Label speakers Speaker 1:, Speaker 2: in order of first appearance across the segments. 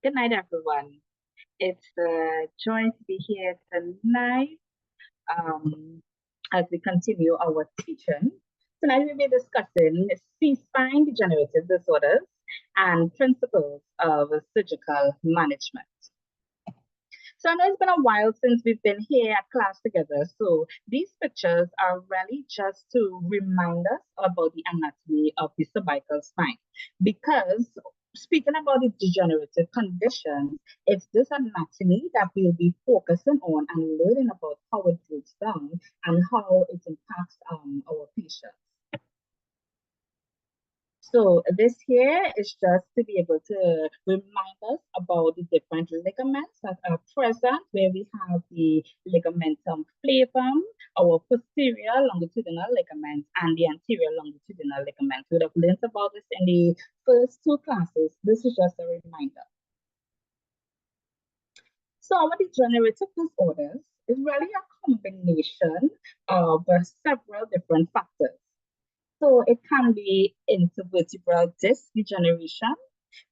Speaker 1: Good night, everyone. It's a joy to be here tonight as we continue our teaching. Tonight, we'll be discussing C-spine degenerative disorders and principles of surgical management. So I know it's been a while since we've been here at class together. So these pictures are really just to remind us about the anatomy of the cervical spine. Because speaking about the degenerative conditions, it's this anatomy that we'll be focusing on and learning about how it breaks down and how it impacts our patients. So this here is just to be able to remind us about the different ligaments that are present, where we have the ligamentum flavum, our posterior longitudinal ligament, and the anterior longitudinal ligament. We would have learned about this in the first two classes. This is just a reminder. So our degenerative disorders is really a combination of several different factors. So it can be intervertebral disc degeneration,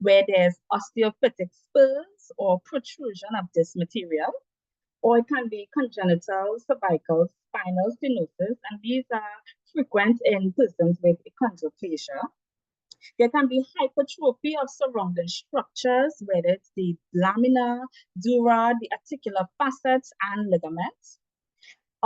Speaker 1: where there's osteophytic spurs or protrusion of disc material, or it can be congenital cervical spinal stenosis, and these are frequent in persons with achondroplasia. There can be hypertrophy of surrounding structures, whether it's the lamina, dura, the articular facets, and ligaments.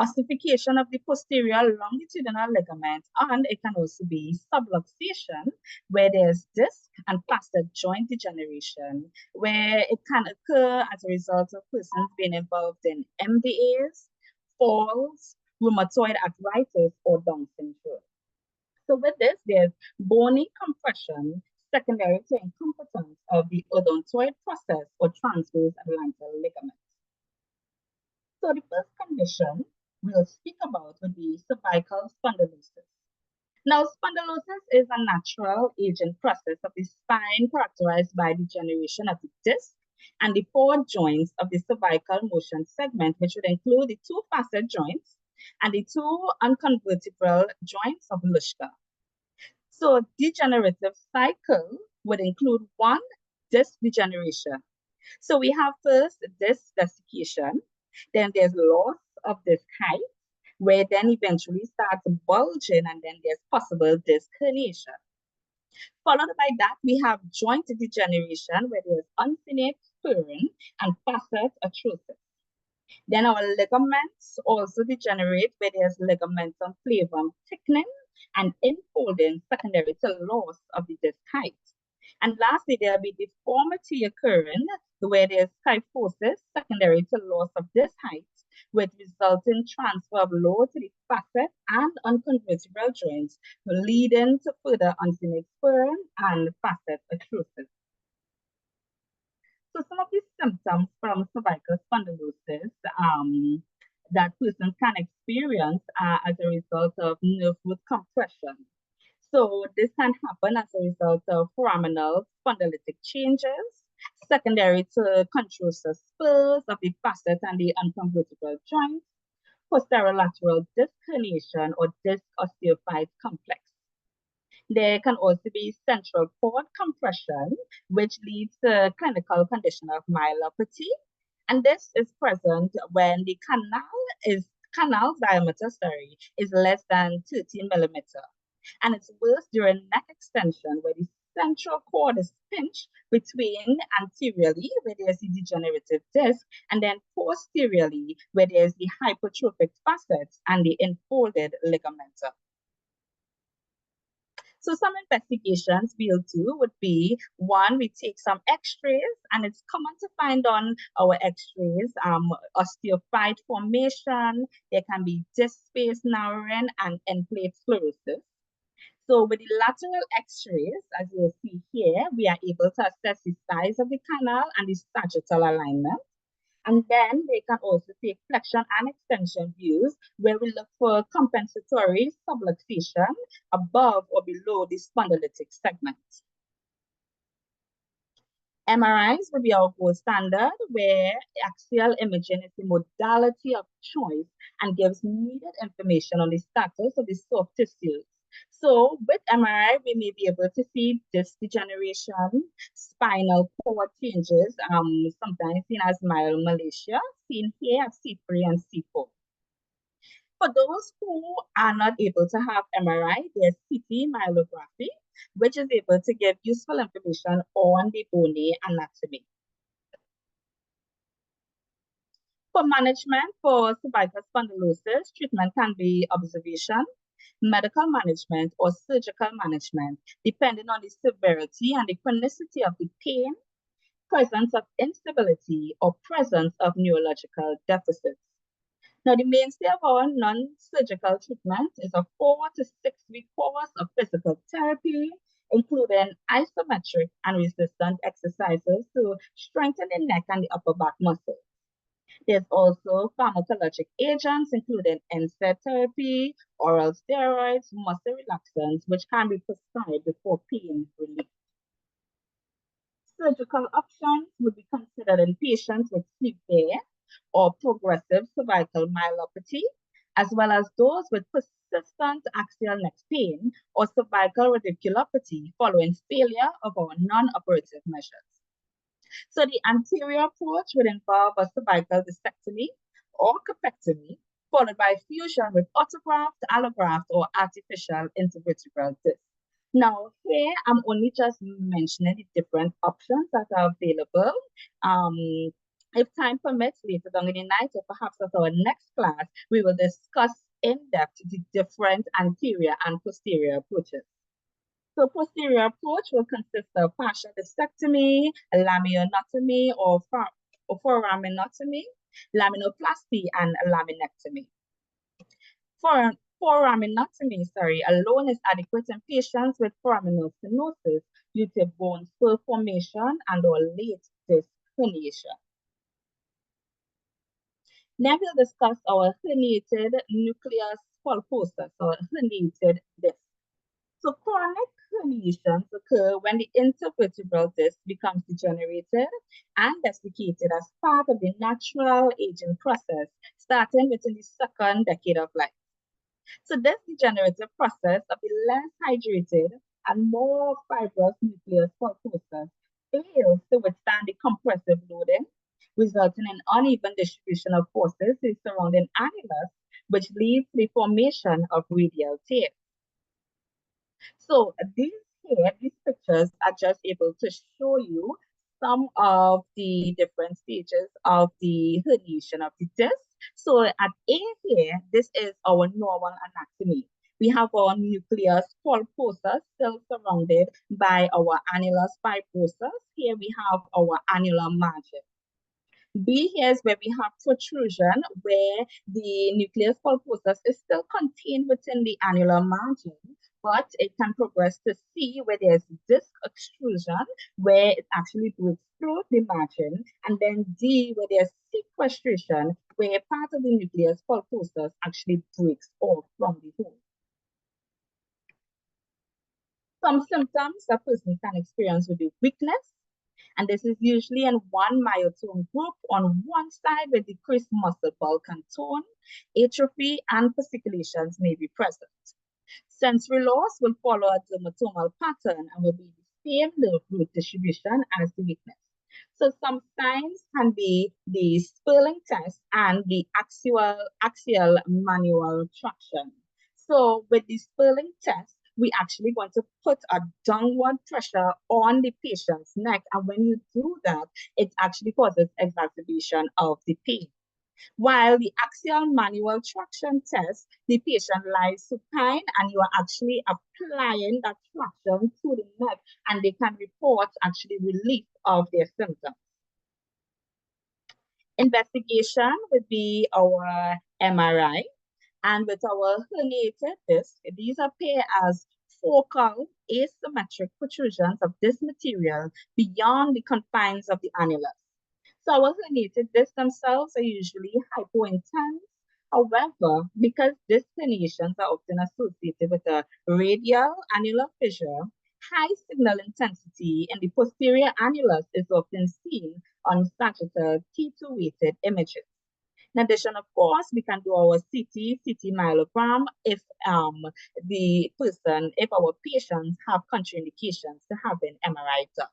Speaker 1: Ossification of the posterior longitudinal ligament, and it can also be subluxation, where there's disc and facet joint degeneration, where it can occur as a result of persons being involved in MVAs, falls, rheumatoid arthritis, or Down syndrome. So with this, there's bony compression secondary to incompetence of the odontoid process or transverse atlantal ligament. So the first condition we'll speak about would be cervical spondylosis. Now, spondylosis is a natural aging process of the spine characterized by degeneration of the disc and the four joints of the cervical motion segment, which would include the two facet joints and the two unconvertebral joints of Luschka. So degenerative cycle would include one, disc degeneration. So we have first disc desiccation, then there's loss of disc height, where then eventually starts bulging, and then there's possible disc herniation. Followed by that, we have joint degeneration, where there's uncinate spurring and facet arthrosis. Then our ligaments also degenerate, where there's ligamentum flavum thickening and infolding secondary to loss of the disc height. And lastly, there'll be deformity occurring, where there's kyphosis secondary to loss of disc height, with resulting transfer of load to the facet and unconvertebral joints, leading to further uncinate spurring and facet arthrosis. So some of the symptoms from cervical spondylosis that persons can experience as a result of nerve root compression. So this can happen as a result of foraminal spondylitic changes, secondary to controcer spurs of the facet and the unconvertebral joints, posterolateral disc herniation or disc osteophyte complex. There can also be central cord compression, which leads to a clinical condition of myelopathy. And this is present when the canal diameter, is less than 13 millimeter. And it's worse during neck extension, where the central cord is pinched between anteriorly, where there's the degenerative disc, and then posteriorly, where there's the hypertrophic facets and the enfolded ligamentum. So some investigations we'll do would be, one, we take some x-rays, and it's common to find on our x-rays osteophyte formation. There can be disc space narrowing and end plate sclerosis. So with the lateral x-rays, as you'll see here, we are able to assess the size of the canal and the sagittal alignment. And then they can also take flexion and extension views, where we look for compensatory subluxation above or below the spondylitic segment. MRIs will be our gold standard, where axial imaging is the modality of choice and gives needed information on the status of the soft tissues So with MRI, we may be able to see disc degeneration, spinal cord changes, sometimes seen as myelomalacia, seen here at C3 and C4. For those who are not able to have MRI, there's CT myelography, which is able to give useful information on the bony anatomy. For management for cervical spondylosis, treatment can be observation, medical management, or surgical management, depending on the severity and the chronicity of the pain, presence of instability, or presence of neurological deficits. Now, the mainstay of our non-surgical treatment is a 4 to 6 week course of physical therapy, including isometric and resistant exercises to strengthen the neck and the upper back muscles. There's also pharmacologic agents, including NSAID therapy, oral steroids, muscle relaxants, which can be prescribed before pain relief. Surgical options would be considered in patients with severe or progressive cervical myelopathy, as well as those with persistent axial neck pain or cervical radiculopathy following failure of our non-operative measures. So the anterior approach would involve a cervical discectomy or capectomy, followed by fusion with autograft, allograft, or artificial intervertebral disc. Now, here I'm only just mentioning the different options that are available. If time permits, later on in the night, or perhaps at our next class, we will discuss in depth the different anterior and posterior approaches. So posterior approach will consist of partial discectomy, laminotomy, or foraminotomy, laminoplasty, and laminectomy. Foraminotomy, alone is adequate in patients with foraminostenosis due to bone spur formation and or late disc herniation. Now we'll discuss our herniated nucleus pulposus or herniated disc. So chronic herniations occur when the intervertebral disc becomes degenerated and desiccated as part of the natural aging process, starting within the second decade of life. So this degenerative process of the less hydrated and more fibrous nucleus pulposus fails to withstand the compressive loading, resulting in uneven distribution of forces to the surrounding annulus, which leads to the formation of radial tears. So these pictures are just able to show you some of the different stages of the herniation of the disc. So at A here, this is our normal anatomy. We have our nucleus pulposus still surrounded by our annulus fibrosus. Here we have our annular margin. B here is where we have protrusion, where the nucleus pulposus is still contained within the annular margin, but it can progress to C, where there's disc extrusion, where it actually breaks through the margin, and then D, where there's sequestration, where part of the nucleus pulposus actually breaks off from the hole. Some symptoms a person can experience would be weakness, and this is usually in one myotone group on one side with decreased muscle bulk and tone. Atrophy and fasciculations may be present. Sensory loss will follow a dermatomal pattern and will be the same nerve root distribution as the weakness. So some signs can be the Sperling test and the axial manual traction. So with the Sperling test, we actually want to put a downward pressure on the patient's neck. And when you do that, it actually causes exacerbation of the pain. While the axial manual traction test, the patient lies supine and you are actually applying that traction to the neck and they can report actually relief of their symptoms. Investigation would be our MRI. And with our herniated disc, these appear as focal asymmetric protrusions of this material beyond the confines of the annulus. So our herniated discs themselves are usually hypointense. However, because disc herniations are often associated with a radial annular fissure, high signal intensity in the posterior annulus is often seen on sagittal T2 weighted images. In addition, of course, we can do our CT myelogram if if our patients have contraindications to having MRI done.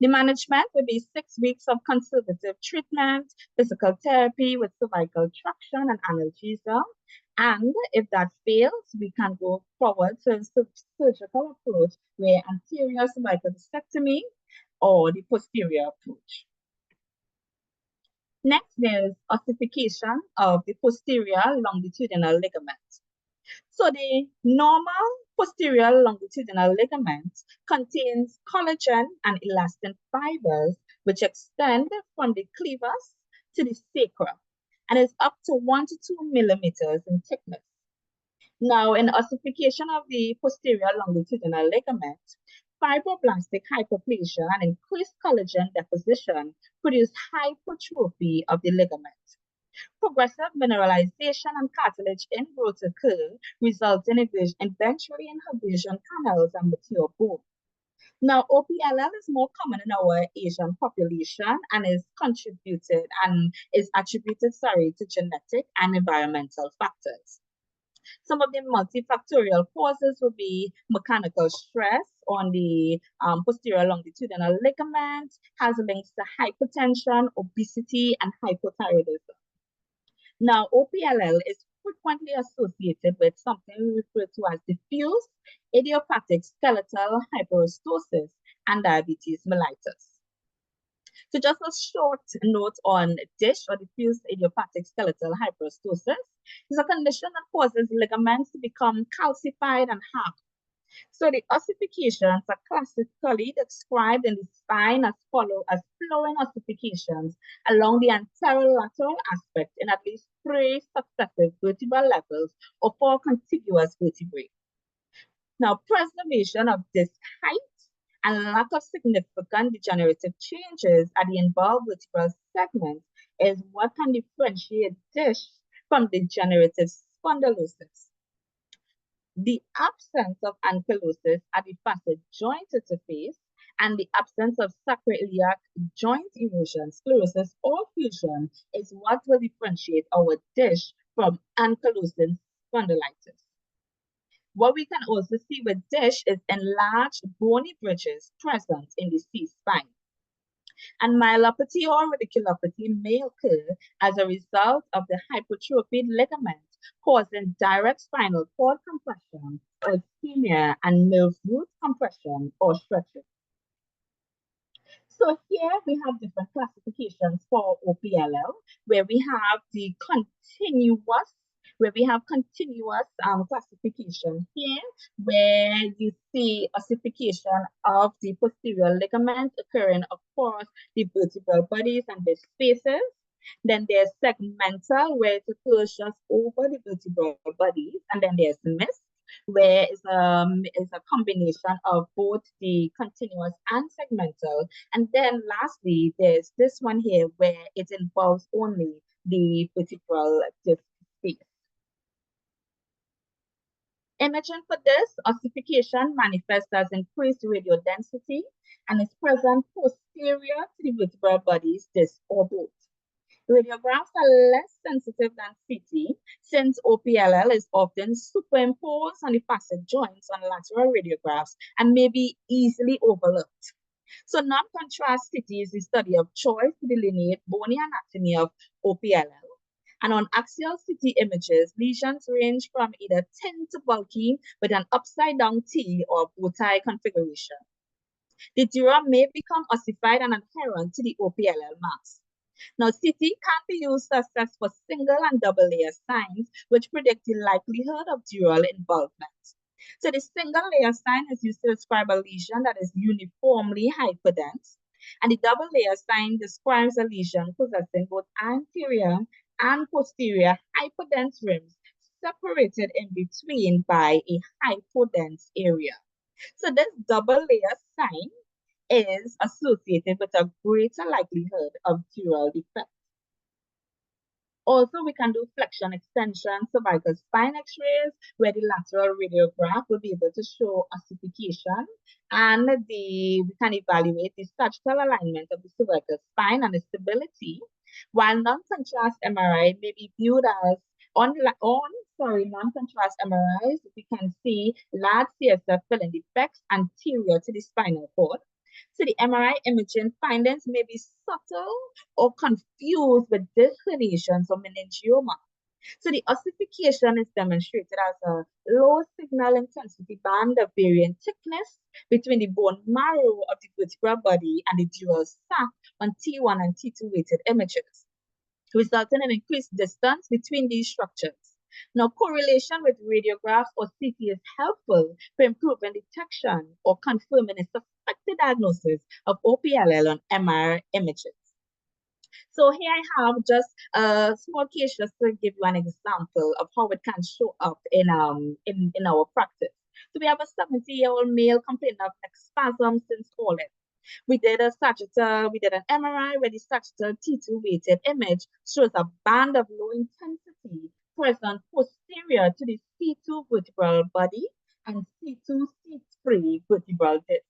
Speaker 1: The management will be 6 weeks of conservative treatment, physical therapy with cervical traction and analgesia. And if that fails, we can go forward to a surgical approach where anterior cervical discectomy or the posterior approach. Next, there's ossification of the posterior longitudinal ligament. So the normal posterior longitudinal ligament contains collagen and elastin fibers which extend from the cleavus to the sacrum and is up to 1 to 2 millimeters in thickness. Now, in ossification of the posterior longitudinal ligament, fibroblastic hyperplasia and increased collagen deposition produce hypertrophy of the ligament. Progressive mineralization and cartilage ingrowth occur, resulting eventually in Hawaiian canals and mature bone. Now, OPLL is more common in our Asian population and is attributed to genetic and environmental factors. Some of the multifactorial causes would be mechanical stress on the posterior longitudinal ligament, has links to hypertension, obesity, and hypothyroidism. Now, OPLL is frequently associated with something we refer to as diffuse idiopathic skeletal hyperostosis and diabetes mellitus. So just a short note on DISH, or diffuse idiopathic skeletal hyperostosis, is a condition that causes ligaments to become calcified and hard. So the ossifications are classically described in the spine as flowing ossifications along the anterolateral aspect in at least 3 successive vertebral levels or 4 contiguous vertebrae. Now, preservation of disc height and lack of significant degenerative changes at the involved vertebral segment is what can differentiate DISH from degenerative spondylosis. The absence of ankylosis at the facet joint interface and the absence of sacroiliac joint erosion, sclerosis, or fusion is what will differentiate our DISH from ankylosing spondylitis. What we can also see with DISH is enlarged bony bridges present in the C-spine. And myelopathy or radiculopathy may occur as a result of the hypertrophied ligament, causing direct spinal cord compression, or ischemia, and nerve root compression or stretching. So here we have different classifications for OPLL, where we have the continuous classification here, where you see ossification of the posterior ligament occurring across the vertebral bodies and the spaces. Then there's segmental, where it occurs just over the vertebral bodies, and then there's mixed, where it's a combination of both the continuous and segmental. And then lastly, there's this one here where it involves only the vertebral disc space. Imaging for this ossification manifests as increased radiodensity and is present posterior to the vertebral bodies, disc or both. Radiographs are less sensitive than CT since OPLL is often superimposed on the facet joints on lateral radiographs and may be easily overlooked. So non-contrast CT is the study of choice to delineate bony anatomy of OPLL. And on axial CT images, lesions range from either thin to bulky with an upside-down T or bow tie configuration. The dura may become ossified and adherent to the OPLL mass. Now, CT can be used to assess for single and double layer signs, which predict the likelihood of dural involvement. So the single layer sign is used to describe a lesion that is uniformly hyperdense, and the double layer sign describes a lesion possessing both anterior and posterior hyperdense rims separated in between by a hypodense area. So this double layer sign is associated with a greater likelihood of dural defect. Also, we can do flexion extension cervical spine x-rays, where the lateral radiograph will be able to show ossification, and we can evaluate the sagittal alignment of the cervical spine and the stability, While non-contrast MRI may be viewed as non-contrast MRIs, we can see large CSF filling defects anterior to the spinal cord. So the MRI imaging findings may be subtle or confused with disc herniations or meningioma. So the ossification is demonstrated as a low signal intensity band of varying thickness between the bone marrow of the vertebral body and the dural sac on T1 and T2 weighted images, resulting in increased distance between these structures. Now, correlation with radiographs or CT is helpful for improving detection or confirming a suspected diagnosis of OPLL on MR images. So here I have just a small case just to give you an example of how it can show up in our practice. So we have a 70-year-old male complaining of spasms since college. We did an MRI where the sagittal T2 weighted image shows a band of low intensity present posterior to the C2 vertebral body and C2 C3 vertebral disc.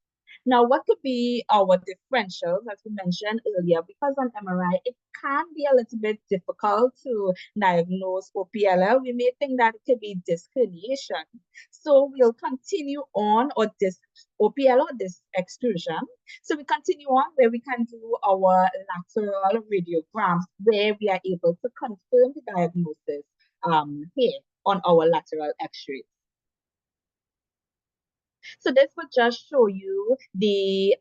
Speaker 1: Now, what could be our differentials, as we mentioned earlier, because on MRI, it can be a little bit difficult to diagnose OPLL. We may think that it could be disc herniation. So we'll continue on or disc OPL or disc extrusion. So we continue on where we can do our lateral radiograms, where we are able to confirm the diagnosis here on our lateral x-rays. So this will just show you different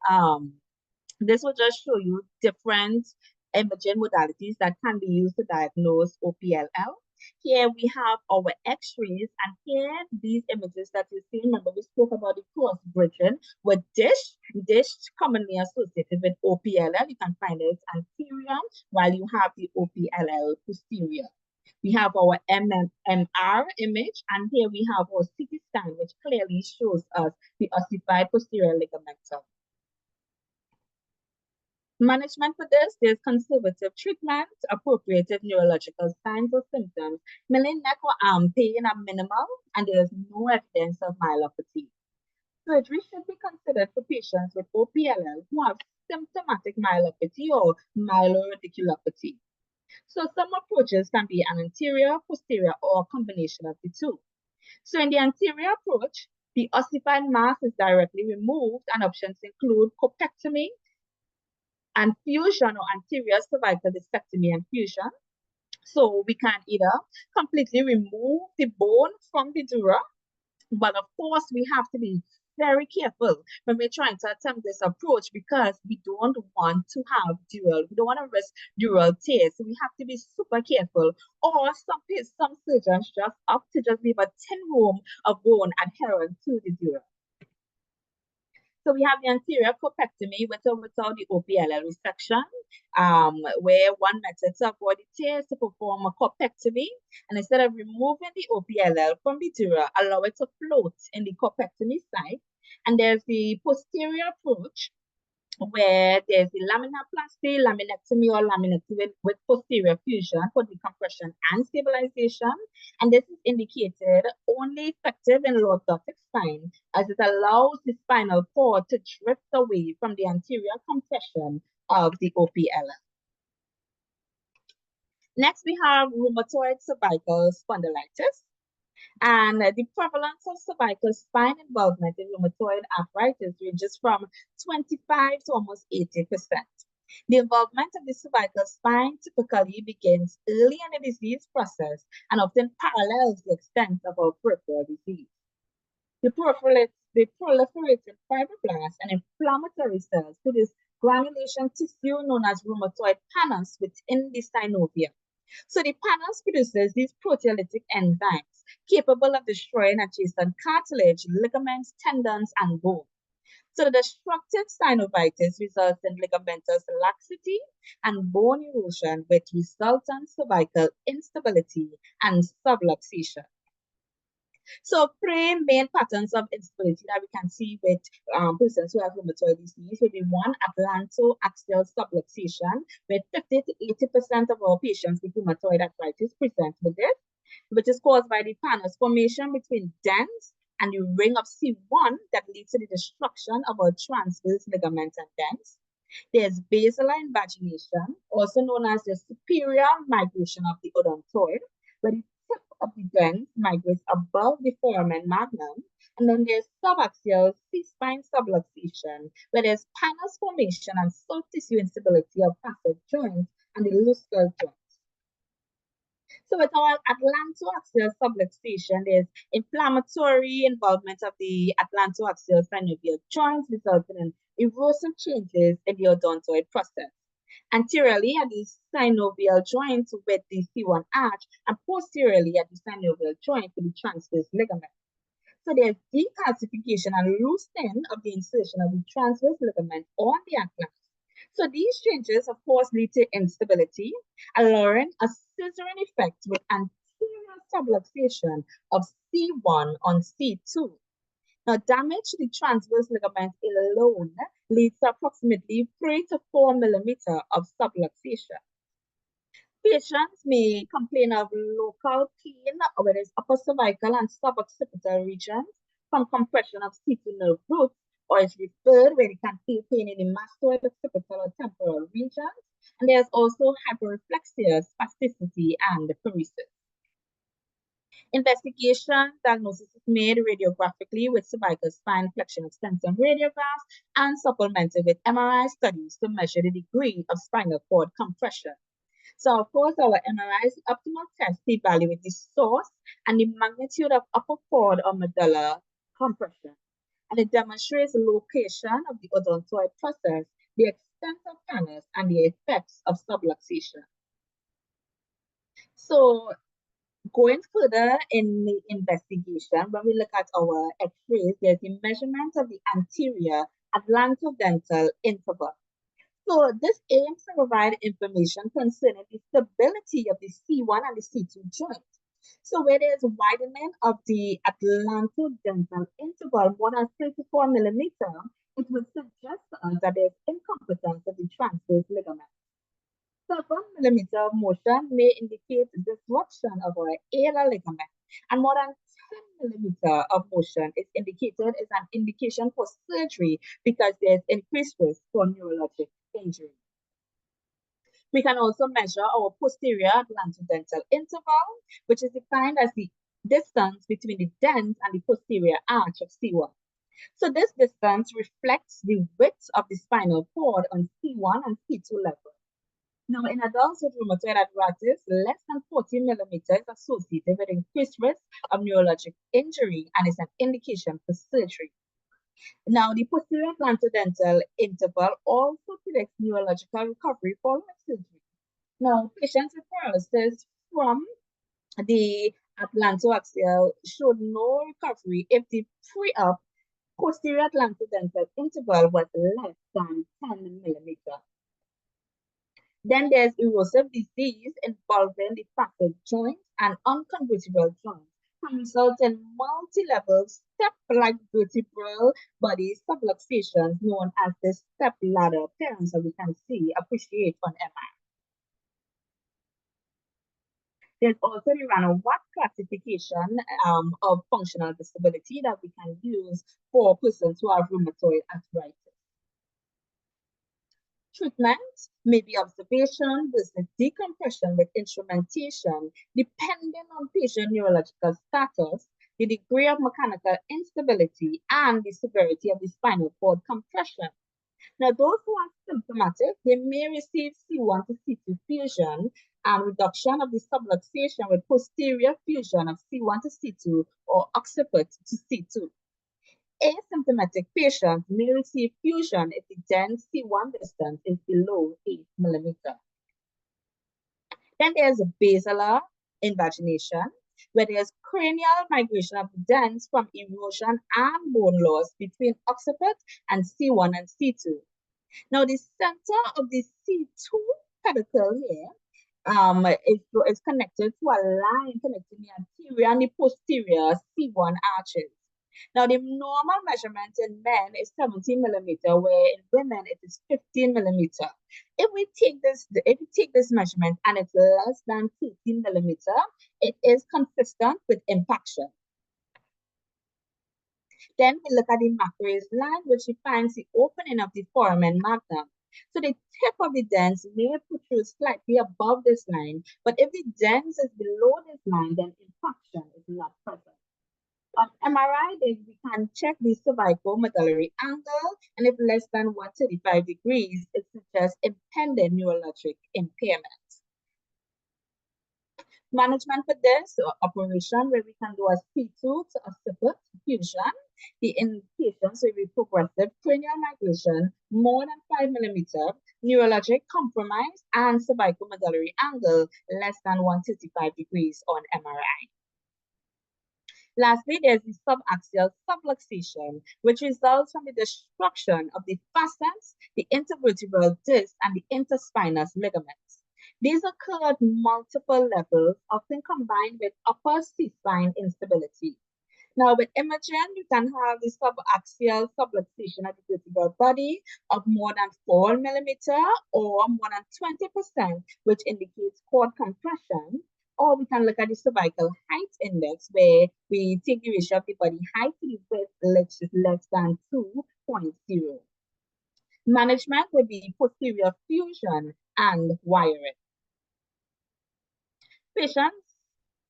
Speaker 1: imaging modalities that can be used to diagnose OPLL. Here we have our x-rays, and here these images that you see, remember we spoke about the cross bridging with dish commonly associated with OPLL. You can find it anterior, while you have the OPLL posterior. We have our MMR image, and here we have our CT scan, which clearly shows us the ossified posterior ligamentum. Management for this, there's conservative treatment, appropriate neurological signs or symptoms. Mainly neck or arm pain are minimal, and there's no evidence of myelopathy. Surgery should be considered for patients with OPLL who have symptomatic myelopathy or myeloradiculopathy. So some approaches can be an anterior, posterior, or a combination of the two. So in the anterior approach, the ossified mass is directly removed, and options include corpectomy and fusion or anterior cervical discectomy and fusion. So we can either completely remove the bone from the dura, but of course we have to be very careful when we're trying to attempt this approach, because we don't want to have we don't want to risk dural tears. So we have to be super careful. Or some surgeons just opt to just leave a thin room of bone adherent to the dura. So we have the anterior corpectomy with or without the OPLL resection, where one method to avoid the tears to perform a corpectomy, and instead of removing the OPLL from the dura, allow it to float in the corpectomy site. And there's the posterior approach, where there's the laminoplasty, laminectomy, or laminectomy with posterior fusion for decompression and stabilization. And this is indicated only effective in lordotic spine, as it allows the spinal cord to drift away from the anterior compression of the OPLL. Next, we have rheumatoid cervical spondylitis. And the prevalence of cervical spine involvement in rheumatoid arthritis ranges from 25 to almost 80%. The involvement of the cervical spine typically begins early in the disease process and often parallels the extent of our peripheral disease. The proliferating fibroblasts and inflammatory cells produce granulation tissue known as rheumatoid pannus within the synovium. So the pannus produces these proteolytic enzymes capable of destroying adjacent cartilage, ligaments, tendons, and bone. So the destructive synovitis results in ligamentous laxity and bone erosion with resultant cervical instability and subluxation. So three main patterns of instability that we can see with persons who have rheumatoid disease would be one, atlantoaxial subluxation, where 50 to 80% of our patients with rheumatoid arthritis present with this, which is caused by the pannus formation between dens and the ring of C1 that leads to the destruction of our transverse ligament and dens. There's basilar invagination, also known as the superior migration of the odontoid, where the tip of the dent migrates above the foramen magnum. And then there's subaxial C-spine subluxation, where there's panus formation and soft tissue instability of facet joints and the loose skull joint. So with our atlantoaxial subluxation, there's inflammatory involvement of the atlantoaxial synovial joints, resulting in erosive changes in the odontoid process. Anteriorly at the synovial joint with the C1 arch, and posteriorly at the synovial joint with the transverse ligament. So there's decalcification and loosening of the insertion of the transverse ligament on the atlas. So these changes, of course, lead to instability, allowing a scissoring effect with anterior subluxation of C1 on C2. Now, damage to the transverse ligament alone leads to approximately 3 to 4 millimeter of subluxation. Patients may complain of local pain, whether it's upper cervical and suboccipital regions from compression of C2 nerve roots, or it's referred where they can feel pain in the mastoid, occipital, or temporal regions. And there's also hyperreflexia, spasticity, and paresis. Investigation diagnosis is made radiographically with cervical spine flexion extension radiographs and supplemented with MRI studies to measure the degree of spinal cord compression. So, of course, our MRI is the optimal test to evaluate the source and the magnitude of upper cord or medulla compression. And it demonstrates the location of the odontoid process, the extent of panus, and the effects of subluxation. So, going further in the investigation, when we look at our x-rays, there's the measurement of the anterior atlantodental interval. So this aims to provide information concerning the stability of the C1 and the C2 joint. So where there's widening of the atlantodental interval more than 3 to 4 millimeter, it would suggest to us that there's incompetence of the transverse ligament. 7 millimeter of motion may indicate disruption of our alar ligament, and more than 10 millimeter of motion is indicated as an indication for surgery because there's increased risk for neurologic injury. We can also measure our posterior atlantodental interval, which is defined as the distance between the dent and the posterior arch of C1. So this distance reflects the width of the spinal cord on C1 and C2 level. Now, in adults with rheumatoid arthritis, less than 40 millimeters is associated with increased risk of neurologic injury and is an indication for surgery. Now, the posterior atlantodental interval also predicts neurological recovery following surgery. Now, patients with paralysis from the atlantoaxial showed no recovery if the pre-op posterior atlantodental interval was less than 10 millimeters. Then there's erosive disease involving the facet joints and unconvertible joints can result in multi-level step-like vertebral body subluxations known as the step ladder appearance that we can appreciate on MRI. There's also the Ranawat classification of functional disability that we can use for persons who have rheumatoid arthritis. Treatment may be observation versus decompression with instrumentation, depending on patient neurological status, the degree of mechanical instability, and the severity of the spinal cord compression. Now, those who are symptomatic, they may receive C1 to C2 fusion and reduction of the subluxation with posterior fusion of C1 to C2 or occiput to C2. Asymptomatic patients may receive fusion if the dent C1 distance is below 8 millimeters. Then there's basilar invagination, where there's cranial migration of the dents from erosion and bone loss between occiput and C1 and C2. Now, the center of the C2 pedicle here is connected to a line connecting the anterior and the posterior C1 arches. Now, the normal measurement in men is 17 millimeter, where in women it is 15 millimeter. If we take this measurement and it's less than 15 millimeter, it is consistent with impaction. Then we look at the Macrae's line, which defines the opening of the foramen magnum. So the tip of the dents may protrude slightly above this line, but if the dents is below this line, then impaction is not present. On MRI, we can check the cervicomedullary angle, and if less than 135 degrees, it suggests impending neurologic impairment. Management for this operation, where we can do a C2 to occiput fusion. The indications will be progressive cranial migration, more than 5 millimeter, neurologic compromise, and cervicomedullary angle less than 135 degrees on MRI. Lastly, there's the subaxial subluxation, which results from the destruction of the facets, the intervertebral disc, and the interspinous ligaments. These occur at multiple levels, often combined with upper C-spine instability. Now, with imaging, you can have the subaxial subluxation of the vertebral body of more than 4 millimeter or more than 20%, which indicates cord compression. Or we can look at the cervical height index, where we take the ratio of the body height to the width, which is less than 2.0. Management would be posterior fusion and wiring. Patients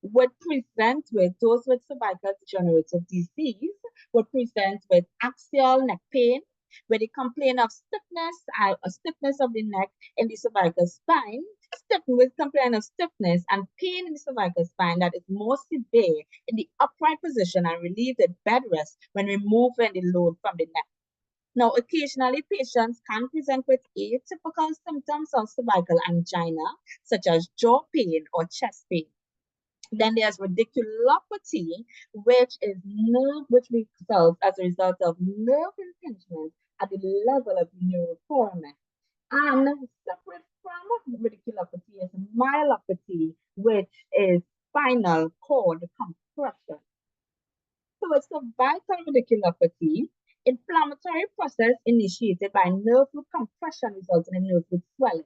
Speaker 1: would present with those with cervical degenerative disease, would present with axial neck pain, where they complain of stiffness of the neck in the cervical spine, with complaint of stiffness and pain in the cervical spine that is more severe in the upright position and relieved at bed rest when removing the load from the neck. Now, occasionally, patients can present with atypical symptoms of cervical angina, such as jaw pain or chest pain. Then there's radiculopathy, which results as a result of nerve impingement at the level of the neuroforamen. And separate from radiculopathy is myelopathy, which is spinal cord compression. So it's cervical radiculopathy, inflammatory process initiated by nerve root compression resulting in nerve root swelling.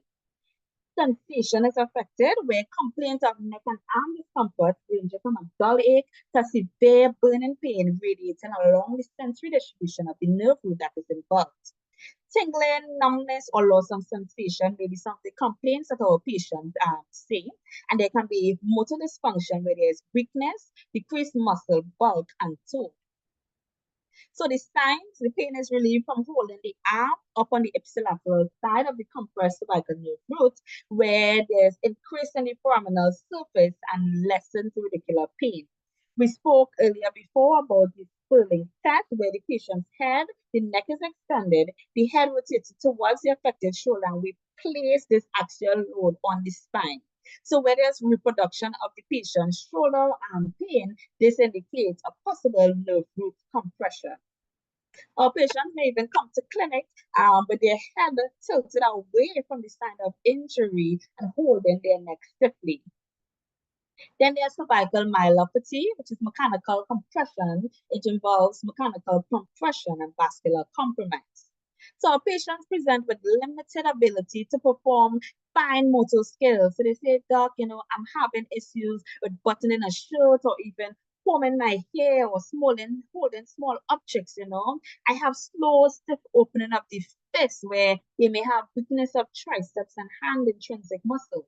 Speaker 1: Sensation is affected, where complaints of neck and arm discomfort range from a dull ache to severe burning pain radiating along the sensory distribution of the nerve root that is involved. Tingling, numbness, or loss of sensation may be some of the complaints that our patients say, and there can be motor dysfunction where there is weakness, decreased muscle bulk, and tone. So the signs, the pain is relieved from holding the arm up on the ipsilateral side of the compressed cervical nerve root, where there's increase in the foraminal surface and lessened radicular pain. We spoke earlier before about the swirling set, where the patient's head, the neck is extended, the head rotates towards the affected shoulder, and we place this axial load on the spine. So where there's reproduction of the patient's shoulder and pain, this indicates a possible nerve root compression. Our patients may even come to clinic with their head tilted away from the site of injury and holding their neck stiffly. Then there's cervical myelopathy, which is mechanical compression. It involves mechanical compression and vascular compromise. So our patients present with limited ability to perform fine motor skills. So they say, Doc, I'm having issues with buttoning a shirt or even combing my hair or holding small objects, I have slow, stiff opening of the fist where they may have weakness of triceps and hand intrinsic muscles.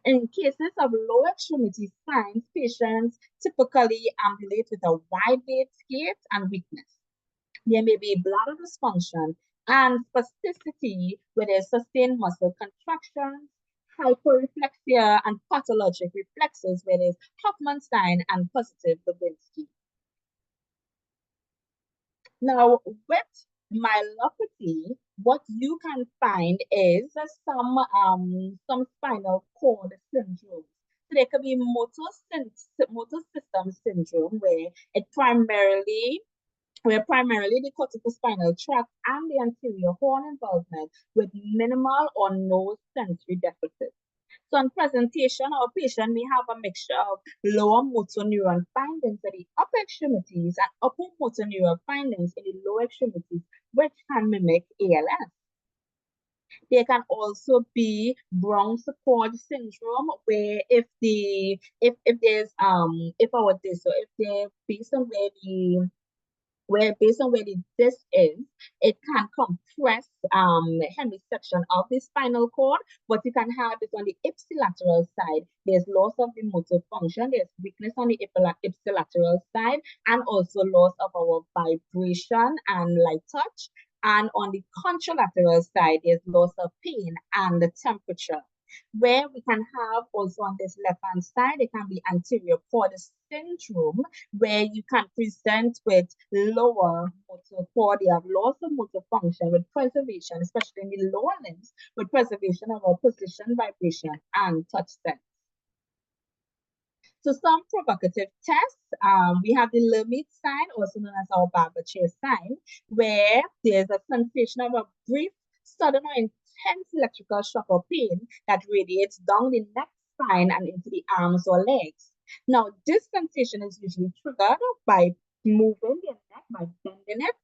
Speaker 1: In cases of lower extremity signs, patients typically ambulate with a wide bait gait and weakness. There may be bladder dysfunction and spasticity where there's sustained muscle contractions, hyperreflexia, and pathologic reflexes where there's Hoffmanstein and positive Babinski. Now, with myelopathy, what you can find is some spinal cord syndrome. So there could be motor system syndrome where primarily the corticospinal tract and the anterior horn involvement with minimal or no sensory deficits. So on presentation, our patient may have a mixture of lower motor neuron findings in the upper extremities and upper motor neuron findings in the lower extremities, which can mimic ALS. There can also be Brown's cord syndrome, where if they're based on where where based on where the disc is, it can compress Henry's section of the spinal cord. What you can have is on the ipsilateral side, there's loss of the motor function, there's weakness on the ipsilateral side, and also loss of our vibration and light touch. And on the contralateral side, there's loss of pain and the temperature. Where we can have also on this left hand side, it can be anterior cord syndrome, where you can present with lower motor cord, you have loss of motor function with preservation, especially in the lower limbs, with preservation of our position, vibration, and touch sense. So some provocative tests, we have the Lermite sign, also known as our barber chair sign, where there's a sensation of a brief, sudden or intense electrical shock or pain that radiates down the neck, spine, and into the arms or legs. Now, this sensation is usually triggered by moving the neck, by bending it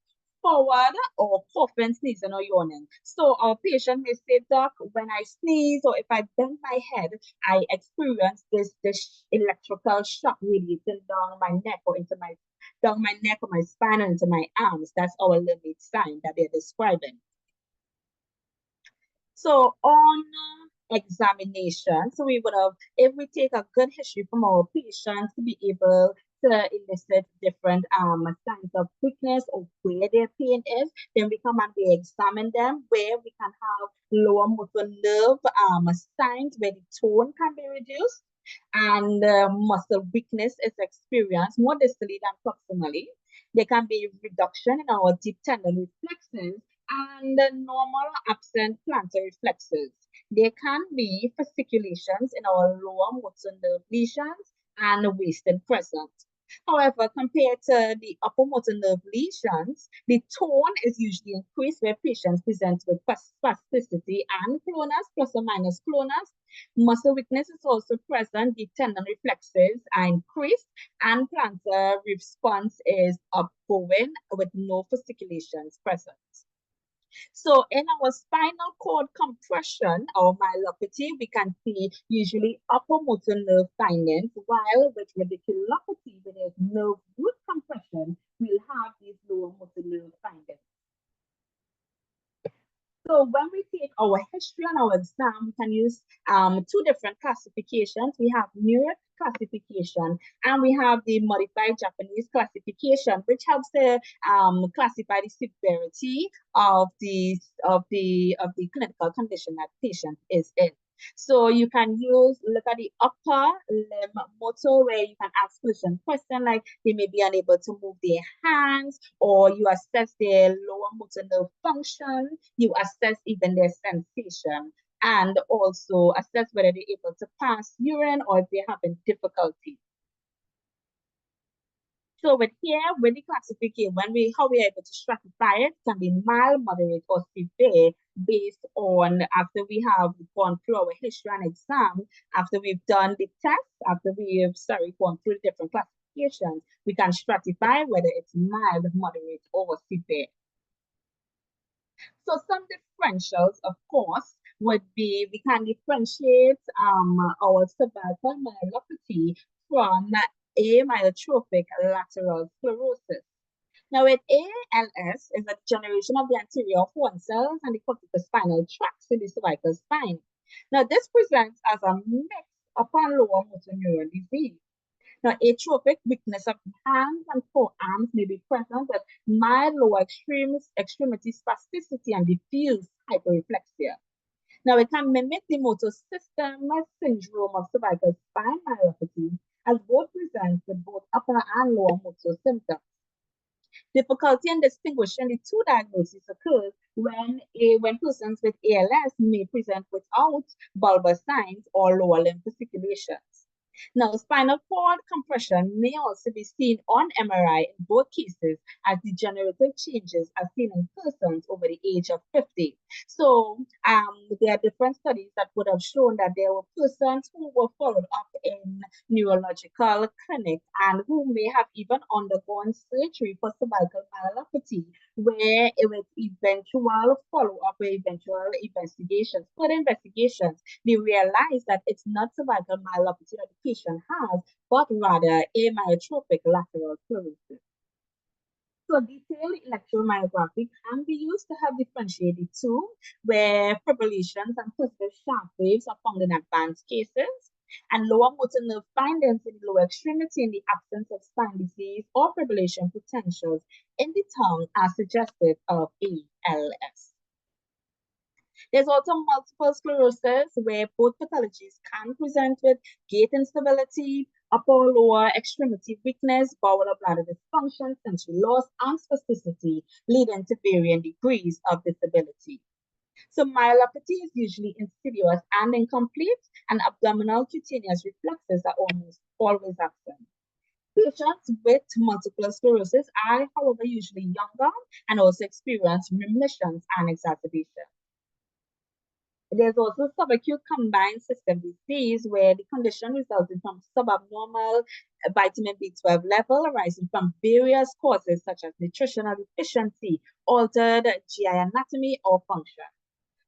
Speaker 1: forward or coughing, sneezing, or yawning. So our patient may say, Doc, when I sneeze or if I bend my head, I experience this electrical shock radiating down my neck or into my down my neck or my spine and into my arms. That's our limit sign that they're describing. So on examination, so we would have, if we take a good history from our patients to be able to elicit different signs of weakness or where their pain is, then we come and we examine them where we can have lower motor nerve signs where the tone can be reduced and muscle weakness is experienced more distally than proximally. There can be reduction in our deep tendon reflexes and the normal absent plantar reflexes. There can be fasciculations in our lower motor nerve lesions and wasted present. However, compared to the upper motor nerve lesions, the tone is usually increased where patients present with spasticity and clonus, plus or minus clonus. Muscle weakness is also present, the tendon reflexes are increased, and plantar response is upgoing with no fasciculations present. So in our spinal cord compression or myelopathy, we can see usually upper motor nerve findings, while with radiculopathy, where there's nerve root compression, we'll have these lower motor nerve findings. So when we take our history on our exam, we can use two different classifications. We have numeric classification and we have the modified Japanese classification, which helps to classify the severity of the clinical condition that patient is in. So you can look at the upper limb motor where you can ask question like they may be unable to move their hands, or you assess their lower motor nerve function, you assess even their sensation, and also assess whether they're able to pass urine or if they're having difficulty. So with the classification, how we are able to stratify it can be mild, moderate, or severe based on after we have gone through our history and exam, after we've done the test, after we've gone through the different classifications, we can stratify whether it's mild, moderate, or severe. So some differentials, of course, would be we can differentiate our cervical myelopathy from amyotrophic lateral sclerosis. Now, with ALS is a degeneration of the anterior horn cells and the corticospinal tracts in the cervical spine. Now, this presents as a mixed upper lower motor neuron disease. Now, atrophic weakness of the hands and forearms may be present with mild lower extremity spasticity and diffuse hyperreflexia. Now, it can mimic the motor system syndrome of cervical spine myelopathy, as both present with both upper and lower motor symptoms. Difficulty in distinguishing the two diagnoses occurs when persons with ALS may present without bulbar signs or lower limb fasciculations. Now, spinal cord compression may also be seen on MRI in both cases as degenerative changes are seen in persons over the age of 50. So there are different studies that would have shown that there were persons who were followed up in neurological clinic and who may have even undergone surgery for cervical myelopathy, where it was eventual follow-up or eventual investigations. For the investigations, they realized that it's not cervical myelopathy that the patient has, but rather amyotrophic lateral sclerosis. So detailed electromyography can be used to help differentiate the two, where fibrillations and positive shock waves are found in advanced cases, and lower motor nerve findings in the lower extremity in the absence of spine disease or fibrillation potentials in the tongue are suggestive of ALS. There's also multiple sclerosis where both pathologies can present with gait instability, upper or lower extremity weakness, bowel or bladder dysfunction, sensory loss, and spasticity, leading to varying degrees of disability. So myelopathy is usually insidious and incomplete, and abdominal cutaneous reflexes are almost always absent. Patients with multiple sclerosis are, however, usually younger and also experience remissions and exacerbations. There's also subacute combined system disease where the condition resulting from subabnormal vitamin B12 level arising from various causes such as nutritional deficiency, altered GI anatomy, or function.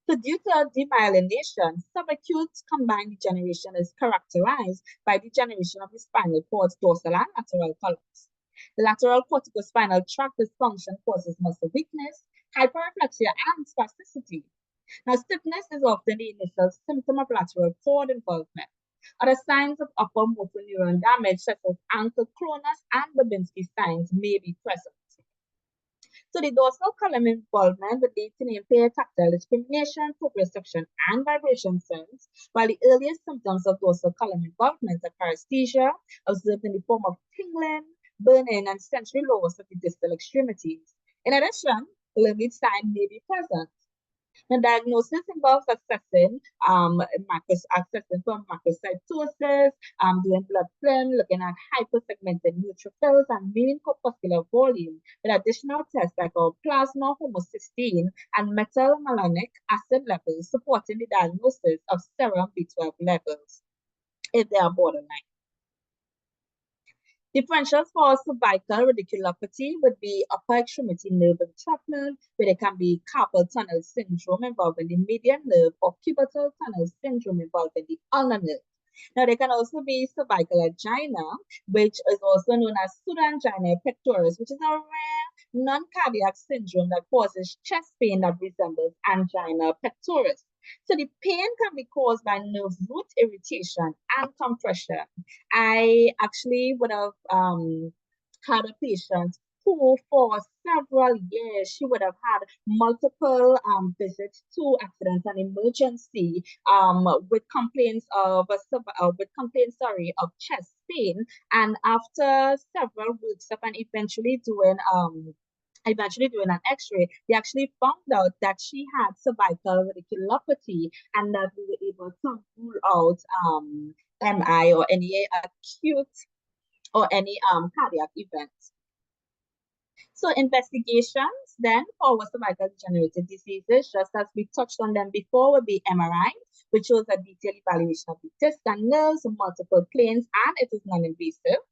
Speaker 1: So due to demyelination, subacute combined degeneration is characterized by degeneration of the spinal cord's dorsal and lateral columns. Lateral corticospinal tract dysfunction causes muscle weakness, hyperreflexia, and spasticity. Now, stiffness is often the initial symptom of lateral cord involvement. Other signs of upper motor neuron damage, such as ankle clonus and Babinski signs, may be present. So the dorsal column involvement would lead to impaired tactile discrimination, proprioception, and vibration sense, while the earliest symptoms of dorsal column involvement are paresthesia, observed in the form of tingling, burning, and sensory loss of the distal extremities. In addition, limit sign may be present. The diagnosis involves accessing for macrocytosis, doing blood film, looking at hypersegmented neutrophils and mean corpuscular volume, with additional tests like plasma homocysteine and methylmalonic acid levels supporting the diagnosis of serum B12 levels if they are borderline. Differentials for cervical radiculopathy would be upper extremity nerve entrapment, where there can be carpal tunnel syndrome involving the median nerve or cubital tunnel syndrome involving the ulnar nerve. Now, there can also be cervical angina, which is also known as pseudoangina pectoris, which is a rare non-cardiac syndrome that causes chest pain that resembles angina pectoris. So the pain can be caused by nerve root irritation and compression. I actually would have had a patient who for several years she would have had multiple visits to accident and emergency with complaints of of chest pain, and after several weeks of and eventually doing an x-ray, they actually found out that she had cervical radiculopathy and that we were able to rule out MI or any acute or any cardiac events. So investigations then for cervical degenerative diseases, just as we touched on them before, would be MRI, which shows a detailed evaluation of the disc and nerves, multiple planes, and it is non-invasive,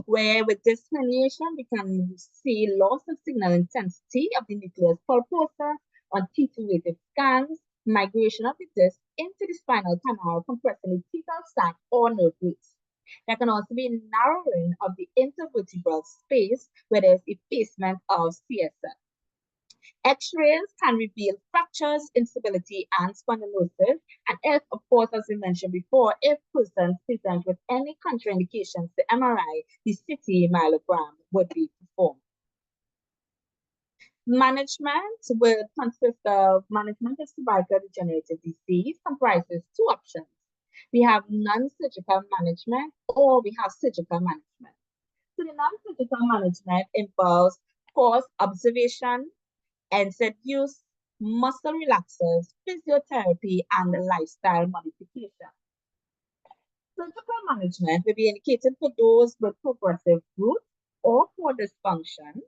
Speaker 1: where with this herniation, we can see loss of signal intensity of the nucleus pulposa on T2 weighted scans, migration of the disc into the spinal canal, compressing the thecal sac or nerve roots. There can also be narrowing of the intervertebral space where there's effacement of CSF. X-rays can reveal fractures, instability, and spondylosis. And if, of course, as we mentioned before, if persons present with any contraindications to MRI, the CT myelogram would be performed. Management would consist of management of cervical degenerative disease comprises two options. We have non-surgical management or we have surgical management. So the non-surgical management involves, of course, observation, NSAID use, muscle relaxers, physiotherapy, and lifestyle modification. Surgical management will be indicated for those with progressive root or core dysfunction,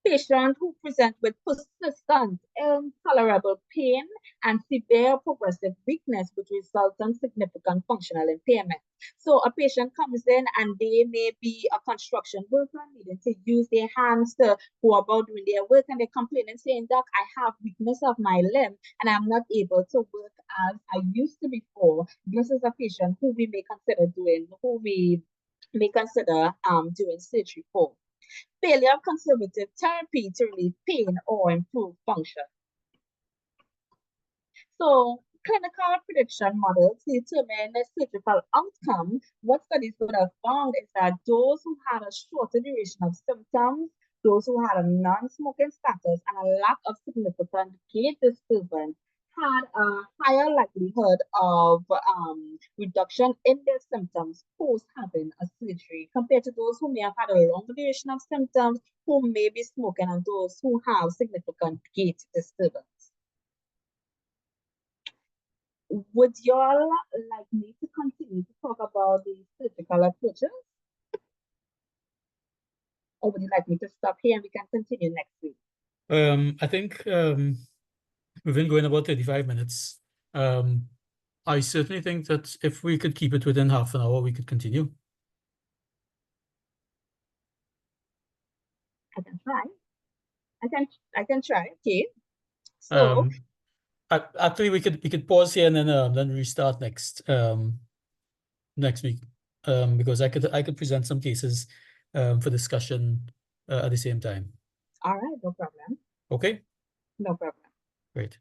Speaker 1: patients who present with persistent, intolerable pain and severe progressive weakness, which results in significant functional impairment. So a patient comes in and they may be a construction worker needing to use their hands to go about doing their work, and they complain and saying, "Doc, I have weakness of my limb and I'm not able to work as I used to before." This is a patient who we may consider doing surgery for. Failure of conservative therapy to relieve pain or improve function. So, clinical prediction models determine the surgical outcome. What studies would have found is that those who had a shorter duration of symptoms, those who had a non-smoking status and a lack of significant gait disturbance had a higher likelihood of reduction in their symptoms post having a surgery compared to those who may have had a longer duration of symptoms, who may be smoking, and those who have significant gait disturbance. Would you all like me to continue to talk about the surgical approaches? Or would you like me to stop here and we can continue next week?
Speaker 2: I think we've been going about 35 minutes. I certainly think that if we could keep it within half an hour, we could continue.
Speaker 1: I can try. I can try. Okay. So
Speaker 2: Actually, we could pause here and then restart next week, because I could present some cases for discussion at the same time.
Speaker 1: all right, no problem.
Speaker 2: Okay,
Speaker 1: No problem.
Speaker 2: great.